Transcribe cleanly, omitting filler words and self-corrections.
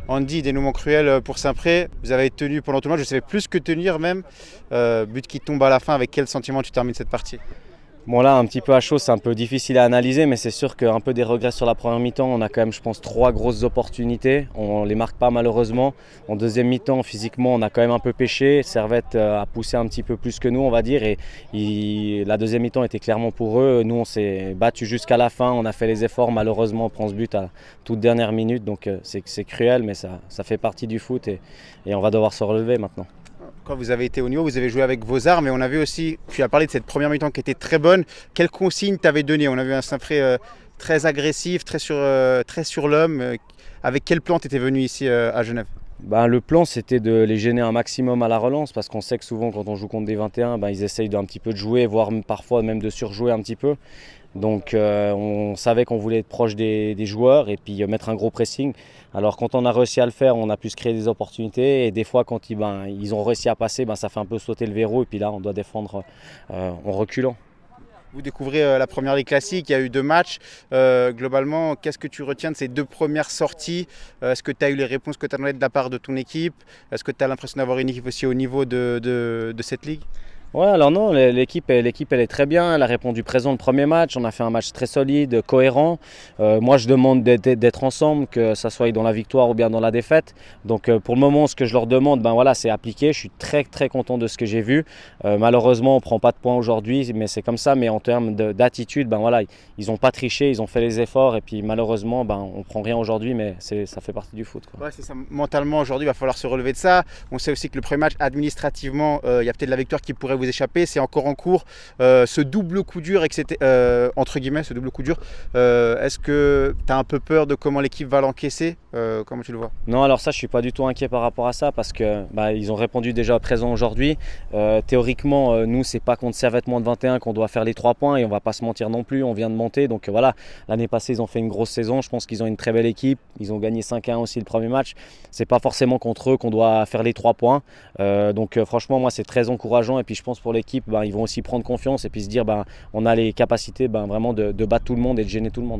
Andy, dénouement cruel pour Saint-Pré. Vous avez tenu pendant tout le match, je savais plus que tenir même. But qui tombe à la fin, avec quel sentiment tu termines cette partie? Bon là, un petit peu à chaud, c'est un peu difficile à analyser, mais c'est sûr qu'un peu des regrets sur la première mi-temps. On a quand même, je pense, 3 grosses opportunités. On ne les marque pas malheureusement. En deuxième mi-temps, physiquement, on a quand même un peu pêché. Servette a poussé un petit peu plus que nous, on va dire. Et la deuxième mi-temps était clairement pour eux. Nous, on s'est battu jusqu'à la fin. On a fait les efforts. Malheureusement, on prend ce but à toute dernière minute. Donc c'est cruel, mais ça fait partie du foot et on va devoir se relever maintenant. Quand vous avez été au niveau, vous avez joué avec vos armes, et on a vu aussi, tu as parlé de cette première mi-temps qui était très bonne. Quelles consignes t'avais donné? On a vu un Saint-Pré très agressif, très sur l'homme. Avec quel plan tu étais venu ici à Genève? Le plan, c'était de les gêner un maximum à la relance, parce qu'on sait que souvent quand on joue contre des 21, ils essayent d'un petit peu de jouer, voire parfois même de surjouer un petit peu. Donc on savait qu'on voulait être proche des joueurs et puis mettre un gros pressing. Alors quand on a réussi à le faire, on a pu se créer des opportunités, et des fois quand ils ont réussi à passer, ça fait un peu sauter le verrou, et puis là on doit défendre en reculant. Vous découvrez la première Ligue classique, il y a eu 2 matchs. Globalement, qu'est-ce que tu retiens de ces 2 premières sorties? Est-ce que tu as eu les réponses que tu attendais de la part de ton équipe? Est-ce que tu as l'impression d'avoir une équipe aussi au niveau de cette ligue? Ouais, alors non, l'équipe elle est très bien. Elle a répondu présent le premier match. On a fait un match très solide, cohérent. Moi, je demande d'être ensemble, que ça soit dans la victoire ou bien dans la défaite. Donc, pour le moment, ce que je leur demande, c'est appliqué. Je suis très très content de ce que j'ai vu. Malheureusement, on prend pas de points aujourd'hui, mais c'est comme ça. Mais en termes d'attitude, ils n'ont pas triché, ils ont fait les efforts. Et puis malheureusement, on prend rien aujourd'hui, mais ça fait partie du foot, quoi. Ouais, c'est ça. Mentalement, aujourd'hui, il va falloir se relever de ça. On sait aussi que le premier match, administrativement, il y a peut-être la victoire qui pourrait vous échapper. C'est encore en cours. Ce double coup dur, etc., entre guillemets, ce double coup dur, est-ce que tu as un peu peur de comment l'équipe va l'encaisser? Comment tu le vois? Non, alors ça, je suis pas du tout inquiet par rapport à ça, parce que ils ont répondu déjà présent aujourd'hui. Théoriquement, nous, c'est pas contre Servette moins de 21 qu'on doit faire les 3 points, et on va pas se mentir non plus. On vient de monter, donc voilà. L'année passée, ils ont fait une grosse saison. Je pense qu'ils ont une très belle équipe. Ils ont gagné 5-1 aussi le premier match. C'est pas forcément contre eux qu'on doit faire les 3 points. Donc franchement, moi, c'est très encourageant. Et puis je pense pour l'équipe, ils vont aussi prendre confiance et puis se dire, on a les capacités vraiment de battre tout le monde et de gêner tout le monde.